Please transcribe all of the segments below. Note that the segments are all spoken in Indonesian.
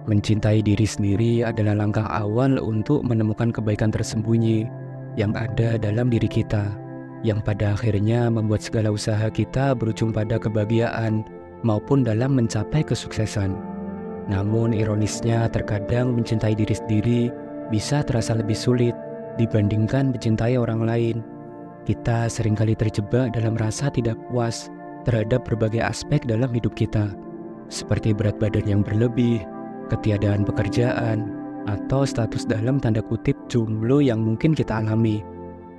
Mencintai diri sendiri adalah langkah awal untuk menemukan kebaikan tersembunyi yang ada dalam diri kita, yang pada akhirnya membuat segala usaha kita berujung pada kebahagiaan maupun dalam mencapai kesuksesan. Namun ironisnya, terkadang mencintai diri sendiri bisa terasa lebih sulit dibandingkan mencintai orang lain. Kita seringkali terjebak dalam rasa tidak puas terhadap berbagai aspek dalam hidup kita, seperti berat badan yang berlebih, ketiadaan pekerjaan, atau status dalam tanda kutip jomblo yang mungkin kita alami.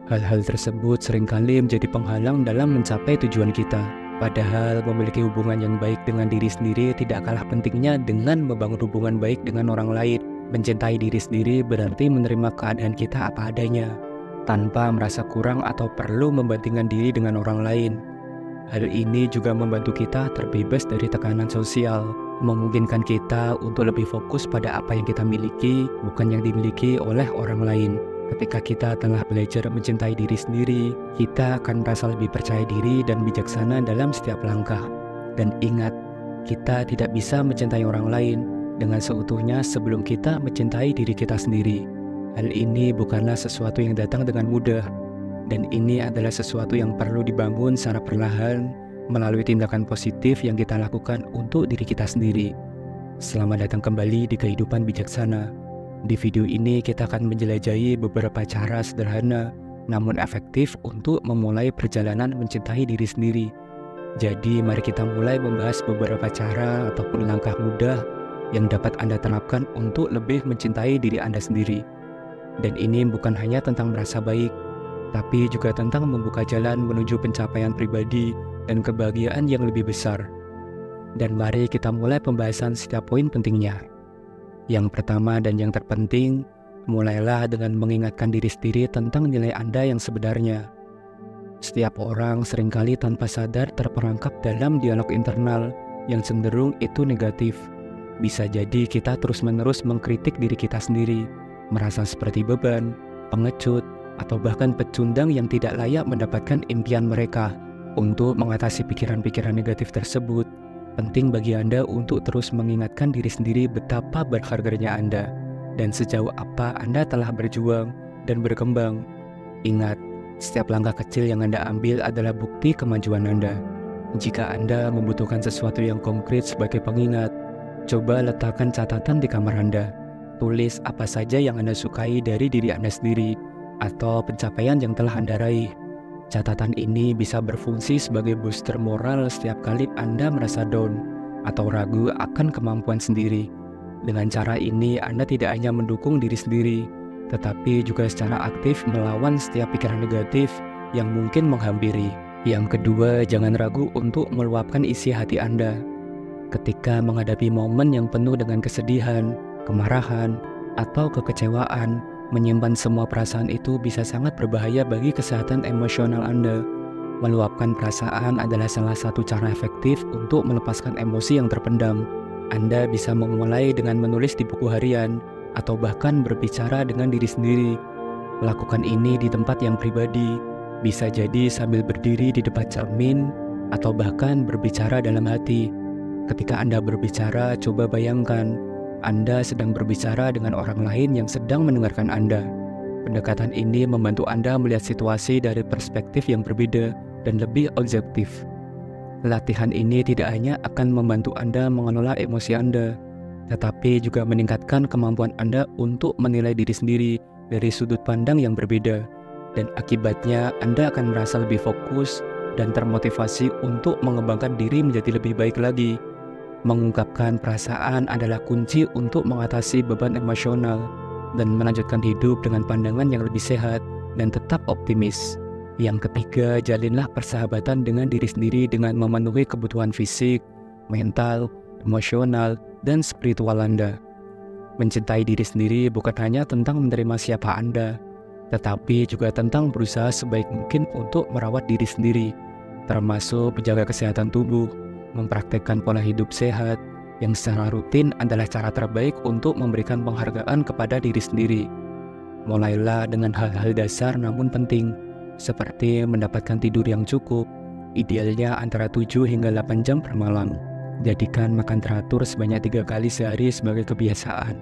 Hal-hal tersebut seringkali menjadi penghalang dalam mencapai tujuan kita. Padahal memiliki hubungan yang baik dengan diri sendiri tidak kalah pentingnya dengan membangun hubungan baik dengan orang lain. Mencintai diri sendiri berarti menerima keadaan kita apa adanya, tanpa merasa kurang atau perlu membandingkan diri dengan orang lain. Hal ini juga membantu kita terbebas dari tekanan sosial, memungkinkan kita untuk lebih fokus pada apa yang kita miliki, bukan yang dimiliki oleh orang lain. Ketika kita telah belajar mencintai diri sendiri, kita akan merasa lebih percaya diri dan bijaksana dalam setiap langkah. Dan ingat, kita tidak bisa mencintai orang lain dengan seutuhnya sebelum kita mencintai diri kita sendiri. Hal ini bukanlah sesuatu yang datang dengan mudah, dan ini adalah sesuatu yang perlu dibangun secara perlahan melalui tindakan positif yang kita lakukan untuk diri kita sendiri. Selamat datang kembali di Kehidupan Bijaksana. Di video ini kita akan menjelajahi beberapa cara sederhana namun efektif untuk memulai perjalanan mencintai diri sendiri. Jadi mari kita mulai membahas beberapa cara ataupun langkah mudah yang dapat Anda terapkan untuk lebih mencintai diri Anda sendiri. Dan ini bukan hanya tentang merasa baik, tapi juga tentang membuka jalan menuju pencapaian pribadi dan kebahagiaan yang lebih besar. Dan mari kita mulai pembahasan setiap poin pentingnya. Yang pertama dan yang terpenting, mulailah dengan mengingatkan diri sendiri tentang nilai Anda yang sebenarnya. Setiap orang seringkali tanpa sadar terperangkap dalam dialog internal yang cenderung itu negatif. Bisa jadi kita terus-menerus mengkritik diri kita sendiri, merasa seperti beban, pengecut, atau bahkan pecundang yang tidak layak mendapatkan impian mereka. Untuk mengatasi pikiran-pikiran negatif tersebut, penting bagi Anda untuk terus mengingatkan diri sendiri betapa berharganya Anda dan sejauh apa Anda telah berjuang dan berkembang. Ingat, setiap langkah kecil yang Anda ambil adalah bukti kemajuan Anda. Jika Anda membutuhkan sesuatu yang konkret sebagai pengingat, coba letakkan catatan di kamar Anda. Tulis apa saja yang Anda sukai dari diri Anda sendiri atau pencapaian yang telah Anda raih. Catatan ini bisa berfungsi sebagai booster moral setiap kali Anda merasa down atau ragu akan kemampuan sendiri. Dengan cara ini, Anda tidak hanya mendukung diri sendiri, tetapi juga secara aktif melawan setiap pikiran negatif yang mungkin menghampiri. Yang kedua, jangan ragu untuk meluapkan isi hati Anda. Ketika menghadapi momen yang penuh dengan kesedihan, kemarahan, atau kekecewaan, menyimpan semua perasaan itu bisa sangat berbahaya bagi kesehatan emosional Anda. Meluapkan perasaan adalah salah satu cara efektif untuk melepaskan emosi yang terpendam. Anda bisa memulai dengan menulis di buku harian, atau bahkan berbicara dengan diri sendiri. Lakukan ini di tempat yang pribadi, bisa jadi sambil berdiri di depan cermin, atau bahkan berbicara dalam hati. Ketika Anda berbicara, coba bayangkan Anda sedang berbicara dengan orang lain yang sedang mendengarkan Anda. Pendekatan ini membantu Anda melihat situasi dari perspektif yang berbeda dan lebih objektif. Latihan ini tidak hanya akan membantu Anda mengelola emosi Anda, tetapi juga meningkatkan kemampuan Anda untuk menilai diri sendiri dari sudut pandang yang berbeda. Dan akibatnya Anda akan merasa lebih fokus dan termotivasi untuk mengembangkan diri menjadi lebih baik lagi. Mengungkapkan perasaan adalah kunci untuk mengatasi beban emosional dan melanjutkan hidup dengan pandangan yang lebih sehat dan tetap optimis. Yang ketiga, jalinlah persahabatan dengan diri sendiri dengan memenuhi kebutuhan fisik, mental, emosional, dan spiritual Anda. Mencintai diri sendiri bukan hanya tentang menerima siapa Anda, tetapi juga tentang berusaha sebaik mungkin untuk merawat diri sendiri, termasuk menjaga kesehatan tubuh. Mempraktikkan pola hidup sehat yang secara rutin adalah cara terbaik untuk memberikan penghargaan kepada diri sendiri. Mulailah dengan hal-hal dasar namun penting, seperti mendapatkan tidur yang cukup, idealnya antara 7 hingga 8 jam per malam. Jadikan makan teratur sebanyak 3 kali sehari sebagai kebiasaan,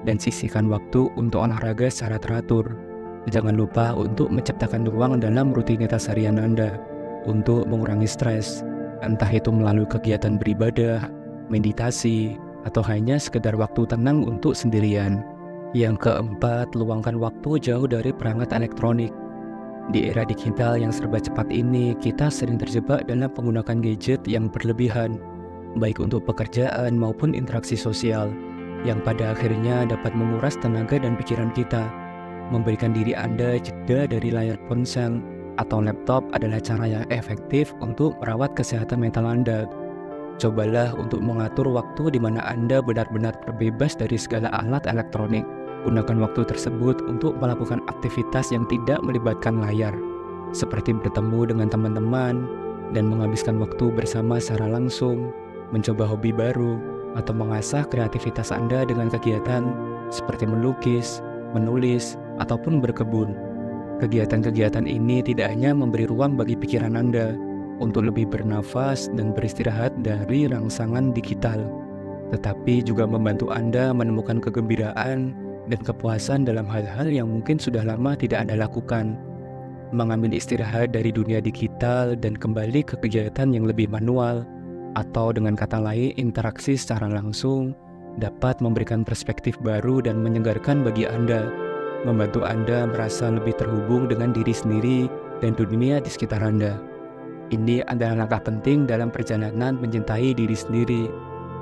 dan sisihkan waktu untuk olahraga secara teratur. Jangan lupa untuk menciptakan ruang dalam rutinitas harian Anda untuk mengurangi stres, entah itu melalui kegiatan beribadah, meditasi, atau hanya sekedar waktu tenang untuk sendirian. Yang keempat, luangkan waktu jauh dari perangkat elektronik. Di era digital yang serba cepat ini, kita sering terjebak dalam penggunaan gadget yang berlebihan, baik untuk pekerjaan maupun interaksi sosial, yang pada akhirnya dapat menguras tenaga dan pikiran kita. Memberikan diri Anda jeda dari layar ponsel atau laptop adalah cara yang efektif untuk merawat kesehatan mental Anda. Cobalah untuk mengatur waktu di mana Anda benar-benar terbebas dari segala alat elektronik. Gunakan waktu tersebut untuk melakukan aktivitas yang tidak melibatkan layar, seperti bertemu dengan teman-teman dan menghabiskan waktu bersama secara langsung, mencoba hobi baru, atau mengasah kreativitas Anda dengan kegiatan seperti melukis, menulis, ataupun berkebun. Kegiatan-kegiatan ini tidak hanya memberi ruang bagi pikiran Anda untuk lebih bernafas dan beristirahat dari rangsangan digital, tetapi juga membantu Anda menemukan kegembiraan dan kepuasan dalam hal-hal yang mungkin sudah lama tidak Anda lakukan. Mengambil istirahat dari dunia digital dan kembali ke kegiatan yang lebih manual, atau dengan kata lain interaksi secara langsung, dapat memberikan perspektif baru dan menyegarkan bagi Anda, membantu Anda merasa lebih terhubung dengan diri sendiri dan dunia di sekitar Anda. Ini adalah langkah penting dalam perjalanan mencintai diri sendiri.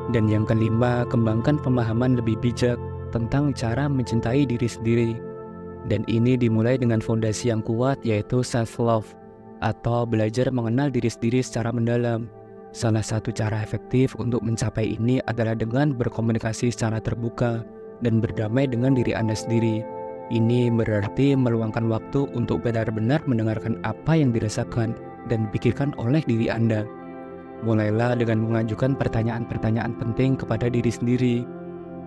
Dan yang kelima, kembangkan pemahaman lebih bijak tentang cara mencintai diri sendiri. Dan ini dimulai dengan fondasi yang kuat, yaitu self-love, atau belajar mengenal diri sendiri secara mendalam. Salah satu cara efektif untuk mencapai ini adalah dengan berkomunikasi secara terbuka dan berdamai dengan diri Anda sendiri. Ini berarti meluangkan waktu untuk benar-benar mendengarkan apa yang dirasakan dan dipikirkan oleh diri Anda. Mulailah dengan mengajukan pertanyaan-pertanyaan penting kepada diri sendiri,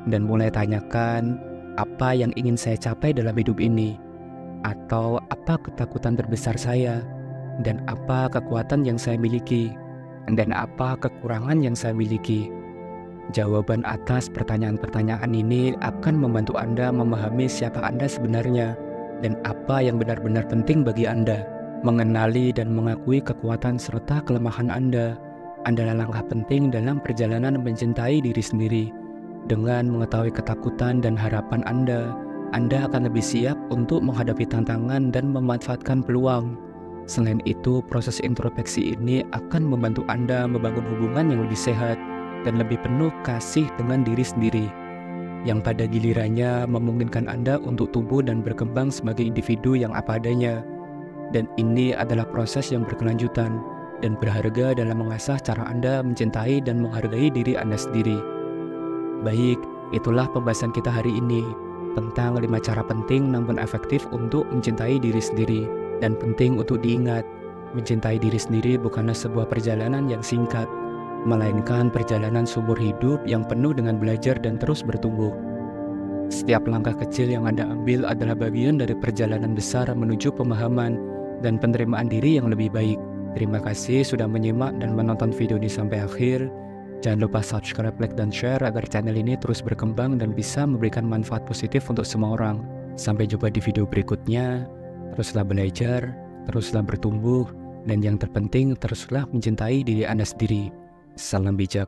dan mulai tanyakan, apa yang ingin saya capai dalam hidup ini? Atau apa ketakutan terbesar saya? Dan apa kekuatan yang saya miliki? Dan apa kekurangan yang saya miliki? Jawaban atas pertanyaan-pertanyaan ini akan membantu Anda memahami siapa Anda sebenarnya dan apa yang benar-benar penting bagi Anda. Mengenali dan mengakui kekuatan serta kelemahan Anda adalah langkah penting dalam perjalanan mencintai diri sendiri. Dengan mengetahui ketakutan dan harapan Anda akan lebih siap untuk menghadapi tantangan dan memanfaatkan peluang. Selain itu, proses introspeksi ini akan membantu Anda membangun hubungan yang lebih sehat dan lebih penuh kasih dengan diri sendiri, yang pada gilirannya memungkinkan Anda untuk tumbuh dan berkembang sebagai individu yang apa adanya. Dan ini adalah proses yang berkelanjutan dan berharga dalam mengasah cara Anda mencintai dan menghargai diri Anda sendiri. Baik, itulah pembahasan kita hari ini tentang 5 cara penting namun efektif untuk mencintai diri sendiri. Dan penting untuk diingat, mencintai diri sendiri bukanlah sebuah perjalanan yang singkat, melainkan perjalanan seumur hidup yang penuh dengan belajar dan terus bertumbuh. Setiap langkah kecil yang Anda ambil adalah bagian dari perjalanan besar menuju pemahaman dan penerimaan diri yang lebih baik. Terima kasih sudah menyimak dan menonton video ini sampai akhir. Jangan lupa subscribe, like, dan share agar channel ini terus berkembang dan bisa memberikan manfaat positif untuk semua orang. Sampai jumpa di video berikutnya. Teruslah belajar, teruslah bertumbuh, dan yang terpenting teruslah mencintai diri Anda sendiri. Salam bijak.